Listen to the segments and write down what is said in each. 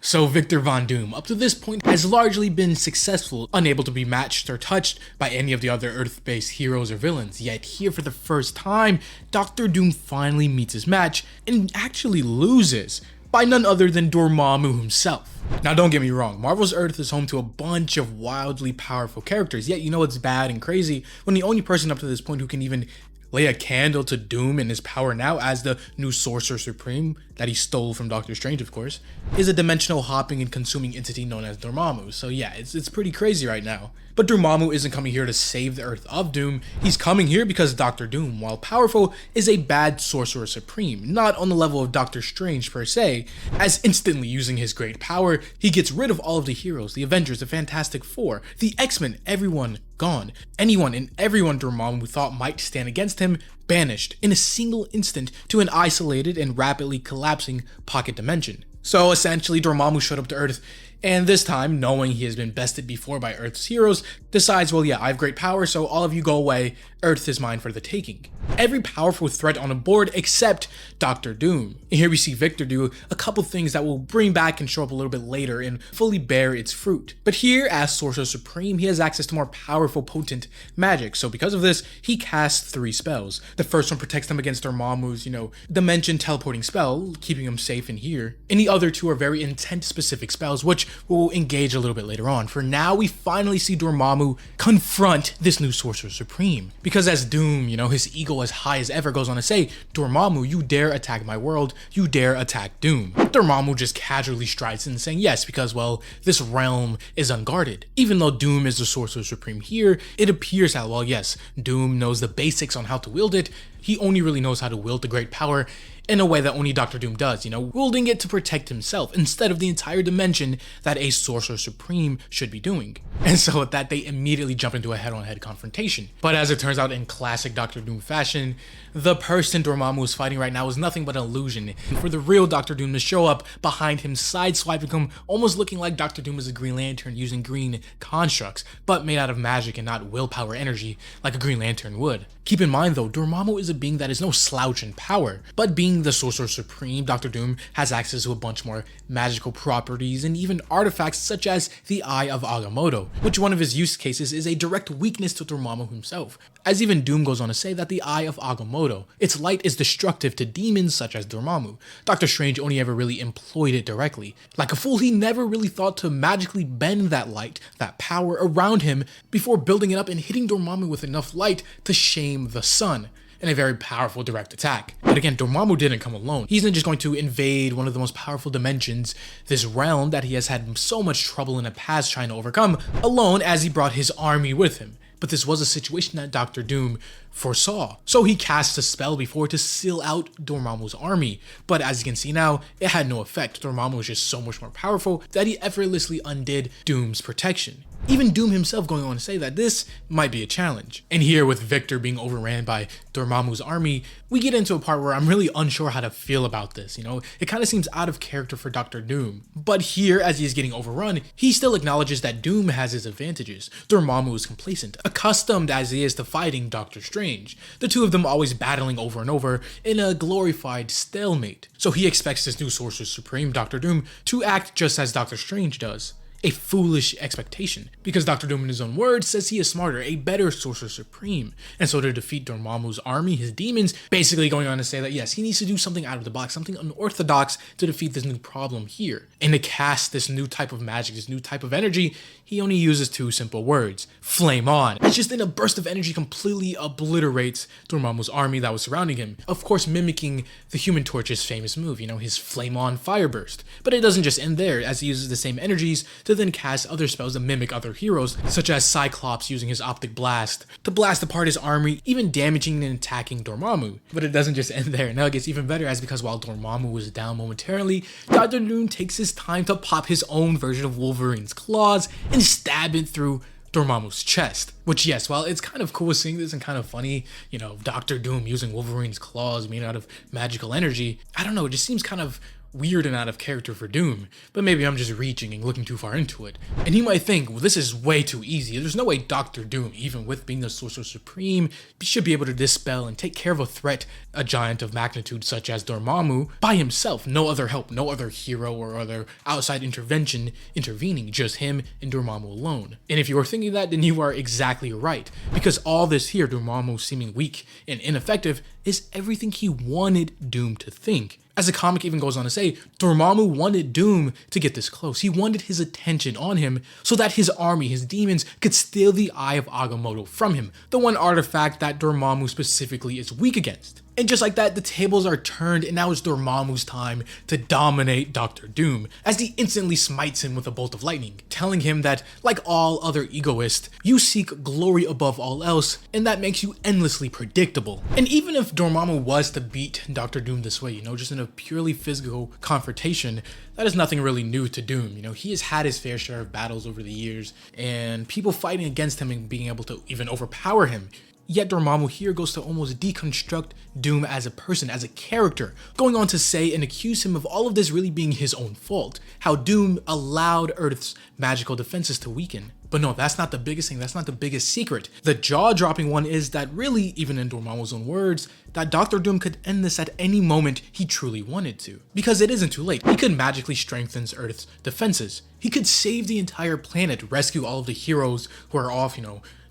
So Victor Von Doom, up to this point, has largely been successful, unable to be matched or touched by any of the other Earth-based heroes or villains. Yet here for the first time, Dr. Doom finally meets his match and actually loses by none other than Dormammu himself. Now don't get me wrong, Marvel's Earth is home to a bunch of wildly powerful characters, yet you know it's bad and crazy when the only person up to this point who can even lay a candle to Doom and his power now as the new Sorcerer Supreme that he stole from Doctor Strange, of course, is a dimensional hopping and consuming entity known as Dormammu. So yeah, it's pretty crazy right now. But Dormammu isn't coming here to save the Earth of Doom. He's coming here because Doctor Doom, while powerful, is a bad Sorcerer Supreme, not on the level of Doctor Strange per se, as instantly using his great power, he gets rid of all of the heroes, the Avengers, the Fantastic Four, the X-Men, everyone gone. Anyone and everyone Dormammu thought might stand against him, banished in a single instant to an isolated and rapidly collapsing pocket dimension. So essentially Dormammu showed up to Earth, and this time, knowing he has been bested before by Earth's heroes, decides, well yeah, I have great power, so all of you go away, Earth is mine for the taking. Every powerful threat on the board except Doctor Doom. And here we see Victor do a couple things that will bring back and show up a little bit later and fully bear its fruit. But here, as Sorcerer Supreme, he has access to more powerful, potent magic, so because of this, he casts 3 spells. The first one protects him against Dormammu's, dimension teleporting spell, keeping him safe in here. And the other 2 are very intent specific spells, which we'll engage a little bit later on. For now, we finally see Dormammu confront this new Sorcerer Supreme. Because as Doom, his ego as high as ever, goes on to say, Dormammu, you dare attack my world, you dare attack Doom. Dormammu just casually strides in saying yes, because, well, this realm is unguarded. Even though Doom is the Sorcerer Supreme here, it appears that, well, yes, Doom knows the basics on how to wield it. He only really knows how to wield the great power in a way that only Doctor Doom does, wielding it to protect himself instead of the entire dimension that a Sorcerer Supreme should be doing. And so with that, they immediately jump into a head-on-head confrontation. But as it turns out, in classic Doctor Doom fashion, the person Dormammu is fighting right now is nothing but an illusion. For the real Doctor Doom to show up behind him, sideswiping him, almost looking like Doctor Doom is a Green Lantern using green constructs, but made out of magic and not willpower energy like a Green Lantern would. Keep in mind though, Dormammu is a being that is no slouch in power, but being the Sorcerer Supreme, Doctor Doom has access to a bunch more magical properties and even artifacts such as the Eye of Agamotto, which one of his use cases is a direct weakness to Dormammu himself. As even Doom goes on to say that the Eye of Agamotto, its light is destructive to demons such as Dormammu. Doctor Strange only ever really employed it directly. Like a fool, he never really thought to magically bend that light, that power around him before building it up and hitting Dormammu with enough light to shame the sun in a very powerful direct attack. But again, Dormammu didn't come alone. He isn't just going to invade one of the most powerful dimensions, this realm that he has had so much trouble in the past trying to overcome, alone, as he brought his army with him. But this was a situation that Doctor Doom foresaw. So he cast a spell before to seal out Dormammu's army. But as you can see now, it had no effect. Dormammu was just so much more powerful that he effortlessly undid Doom's protection. Even Doom himself going on to say that this might be a challenge. And here, with Victor being overran by Dormammu's army, we get into a part where I'm really unsure how to feel about this, It kind of seems out of character for Doctor Doom. But here, as he is getting overrun, he still acknowledges that Doom has his advantages. Dormammu is complacent, accustomed as he is to fighting Doctor Strange. The two of them always battling over and over in a glorified stalemate. So he expects this new Sorcerer Supreme, Doctor Doom, to act just as Doctor Strange does. A foolish expectation, because Doctor Doom in his own words says he is smarter, a better Sorcerer Supreme, and so to defeat Dormammu's army, his demons, basically going on to say that yes, he needs to do something out of the box, something unorthodox to defeat this new problem here. And to cast this new type of magic, this new type of energy, he only uses 2 simple words: flame on. It's just in a burst of energy completely obliterates Dormammu's army that was surrounding him, of course mimicking the Human Torch's famous move, his flame on fire burst. But it doesn't just end there, as he uses the same energies to then cast other spells that mimic other heroes, such as Cyclops using his optic blast to blast apart his army, even damaging and attacking Dormammu. But it doesn't just end there. Now it gets even better, as because while Dormammu was down momentarily, Dr. Doom takes his time to pop his own version of Wolverine's claws and stab it through Dormammu's chest. Which, yes, while it's kind of cool seeing this and kind of funny, Dr. Doom using Wolverine's claws made out of magical energy, I don't know, it just seems kind of weird and out of character for Doom, but maybe I'm just reaching and looking too far into it. And he might think, well, this is way too easy. There's no way Doctor Doom, even with being the Sorcerer Supreme, should be able to dispel and take care of a threat, a giant of magnitude such as Dormammu, by himself. No other help, no other hero or other outside intervention intervening, just him and Dormammu alone. And if you are thinking that, then you are exactly right, because all this here, Dormammu seeming weak and ineffective, is everything he wanted Doom to think. As the comic even goes on to say, Dormammu wanted Doom to get this close. He wanted his attention on him so that his army, his demons, could steal the Eye of Agamotto from him, the one artifact that Dormammu specifically is weak against. And just like that, the tables are turned, and now it's Dormammu's time to dominate Doctor Doom, as he instantly smites him with a bolt of lightning, telling him that, like all other egoists, you seek glory above all else, and that makes you endlessly predictable. And even if Dormammu was to beat Doctor Doom this way, just in a purely physical confrontation, that is nothing really new to Doom. He has had his fair share of battles over the years, and people fighting against him and being able to even overpower him. Yet Dormammu here goes to almost deconstruct Doom as a person, as a character, going on to say and accuse him of all of this really being his own fault, how Doom allowed Earth's magical defenses to weaken. But no, that's not the biggest thing, that's not the biggest secret. The jaw-dropping one is that really, even in Dormammu's own words, that Doctor Doom could end this at any moment he truly wanted to. Because it isn't too late. He could magically strengthen Earth's defenses. He could save the entire planet, rescue all of the heroes who are off,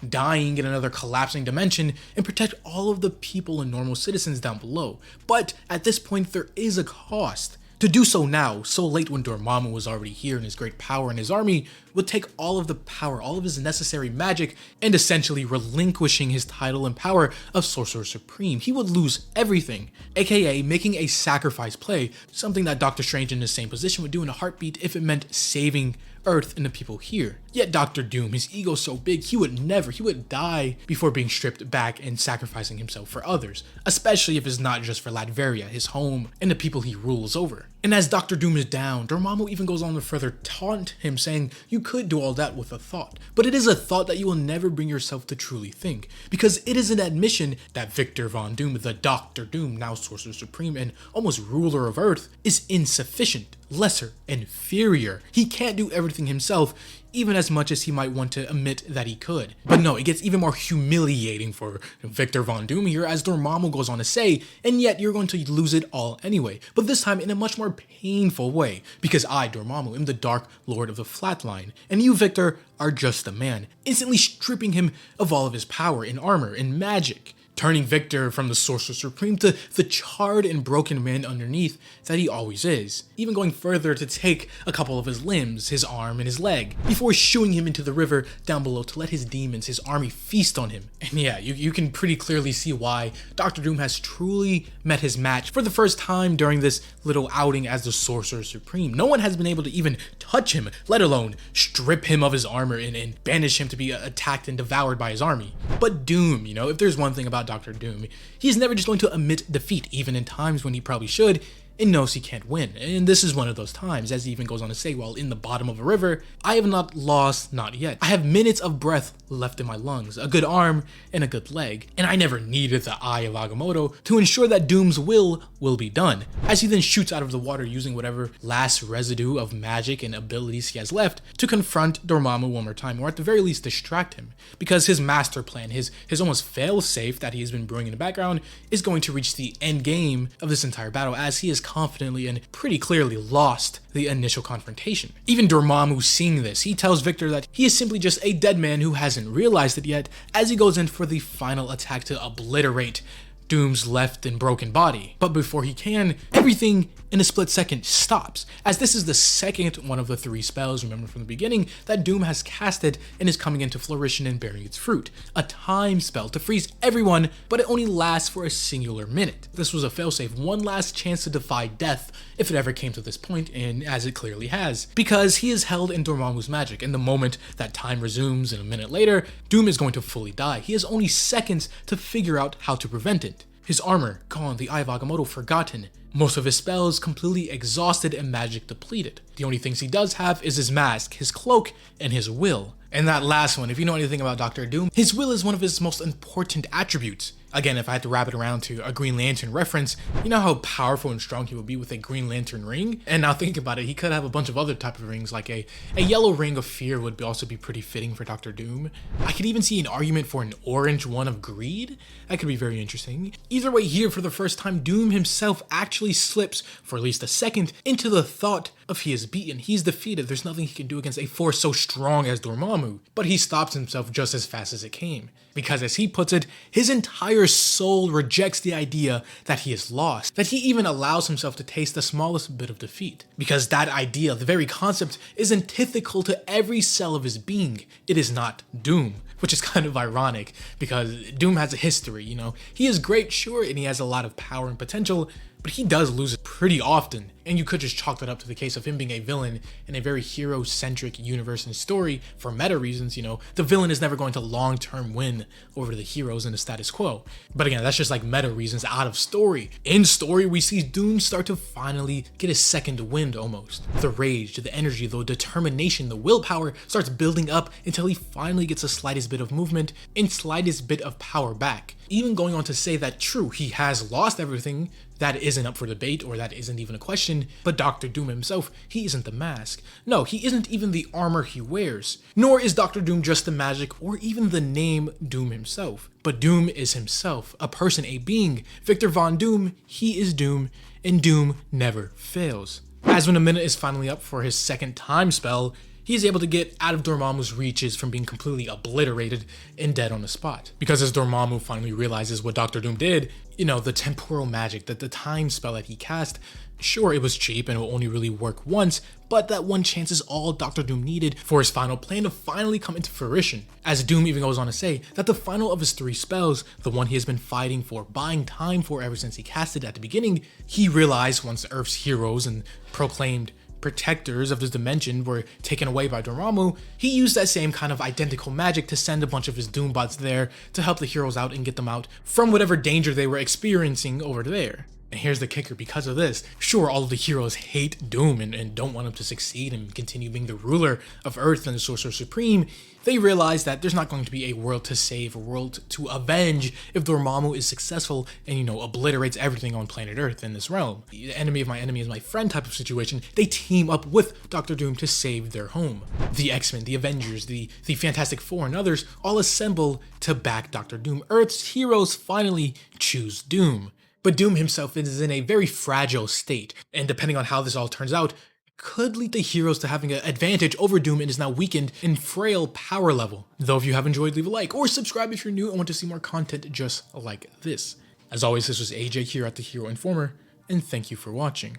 dying in another collapsing dimension, and protect all of the people and normal citizens down below. But at this point, there is a cost. To do so now, so late when Dormammu was already here in his great power and his army, would take all of the power, all of his necessary magic, and essentially relinquishing his title and power of Sorcerer Supreme. He would lose everything, aka making a sacrifice play, something that Doctor Strange in the same position would do in a heartbeat if it meant saving Earth and the people here. Yet Doctor Doom, his ego so big, he would die before being stripped back and sacrificing himself for others, especially if it's not just for Latveria, his home, and the people he rules over. And as Doctor Doom is down, Dormammu even goes on to further taunt him, saying, you could do all that with a thought, but it is a thought that you will never bring yourself to truly think, because it is an admission that Victor Von Doom, the Doctor Doom, now Sorcerer Supreme and almost ruler of Earth, is insufficient, lesser, inferior. He can't do everything himself, even as much as he might want to admit that he could. But no, it gets even more humiliating for Victor Von Doom here, as Dormammu goes on to say, and yet you're going to lose it all anyway, but this time in a much more painful way, because I, Dormammu, am the Dark Lord of the Flatline, and you, Victor, are just a man, instantly stripping him of all of his power and armor and magic, turning Victor from the Sorcerer Supreme to the charred and broken man underneath that he always is, even going further to take a couple of his limbs, his arm and his leg, before shooing him into the river down below to let his demons, his army, feast on him. And yeah, you can pretty clearly see why Doctor Doom has truly met his match for the first time during this little outing as the Sorcerer Supreme. No one has been able to even touch him, let alone strip him of his armor and banish him to be attacked and devoured by his army. But Doom, if there's one thing about Doctor Doom, he's never just going to admit defeat, even in times when he probably should, and knows he can't win. And this is one of those times, as he even goes on to say, while in the bottom of a river, I have not lost, not yet. I have minutes of breath left in my lungs, a good arm and a good leg, and I never needed the Eye of Agamotto to ensure that Doom's will be done. As he then shoots out of the water using whatever last residue of magic and abilities he has left to confront Dormammu one more time, or at the very least distract him, because his master plan, his almost fail-safe that he has been brewing in the background, is going to reach the end game of this entire battle, as he is confidently and pretty clearly lost the initial confrontation. Even Dormammu seeing this, he tells Victor that he is simply just a dead man who hasn't realized it yet, as he goes in for the final attack to obliterate Doom's left and broken body. But before he can, everything in a split second stops, as this is the second one of the 3 spells, remember from the beginning, that Doom has casted and is coming into fruition and bearing its fruit. A time spell to freeze everyone, but it only lasts for a singular minute. This was a failsafe, one last chance to defy death if it ever came to this point, and as it clearly has, because he is held in Dormammu's magic, and the moment that time resumes and a minute later, Doom is going to fully die. He has only seconds to figure out how to prevent it. His armor gone, the Eye of Agamotto forgotten, most of his spells completely exhausted and magic depleted. The only things he does have is his mask, his cloak, and his will. And that last one, if you know anything about Doctor Doom, his will is one of his most important attributes. Again, if I had to wrap it around to a Green Lantern reference, you know how powerful and strong he would be with a Green Lantern ring? And now thinking about it, he could have a bunch of other type of rings, like a yellow ring of fear would also be pretty fitting for Dr. Doom. I could even see an argument for an orange one of greed. That could be very interesting. Either way, here for the first time, Doom himself actually slips, for at least a second, into the thought of he is beaten. He's defeated. There's nothing he can do against a force so strong as Dormammu. But he stops himself just as fast as it came. Because as he puts it, his entire soul rejects the idea that he is lost, that he even allows himself to taste the smallest bit of defeat. Because that idea, the very concept, is antithetical to every cell of his being. It is not Doom. Which is kind of ironic, because Doom has a history, you know? He is great, sure, and he has a lot of power and potential, but he does lose it pretty often, and you could just chalk that up to the case of him being a villain in a very hero-centric universe and story. For meta reasons, you know, the villain is never going to long-term win over the heroes in the status quo. But again, that's just like meta reasons out of story. In story, we see Doom start to finally get a second wind almost. The rage, the energy, the determination, the willpower starts building up until he finally gets the slightest bit of movement and slightest bit of power back. Even going on to say that true, he has lost everything, that isn't up for debate, or that isn't even a question, but Dr. Doom himself, he isn't the mask. No, he isn't even the armor he wears. Nor is Dr. Doom just the magic or even the name Doom himself. But Doom is himself, a person, a being. Victor Von Doom, he is Doom, and Doom never fails. As when a minute is finally up for his second time spell, he is able to get out of Dormammu's reaches from being completely obliterated and dead on the spot. Because as Dormammu finally realizes what Dr. Doom did, you know, the temporal magic, that the time spell that he cast, sure, it was cheap and it will only really work once, but that one chance is all Dr. Doom needed for his final plan to finally come into fruition. As Doom even goes on to say that the final of his 3 spells, the one he has been fighting for, buying time for ever since he cast it at the beginning, he realized once Earth's heroes and proclaimed protectors of this dimension were taken away by Dormammu, he used that same kind of identical magic to send a bunch of his Doombots there to help the heroes out and get them out from whatever danger they were experiencing over there. And here's the kicker, because of this, sure, all of the heroes hate Doom and don't want him to succeed and continue being the ruler of Earth and the Sorcerer Supreme. They realize that there's not going to be a world to save, a world to avenge if Dormammu is successful and, you know, obliterates everything on planet Earth in this realm. The enemy of my enemy is my friend type of situation. They team up with Dr. Doom to save their home. The X-Men, the Avengers, the Fantastic Four, and others all assemble to back Dr. Doom. Earth's heroes finally choose Doom. But Doom himself is in a very fragile state, and depending on how this all turns out, could lead the heroes to having an advantage over Doom and is now weakened in frail power level. Though if you have enjoyed, leave a like or subscribe if you're new and want to see more content just like this. As always, this was AJ here at the Hero Informer, and thank you for watching.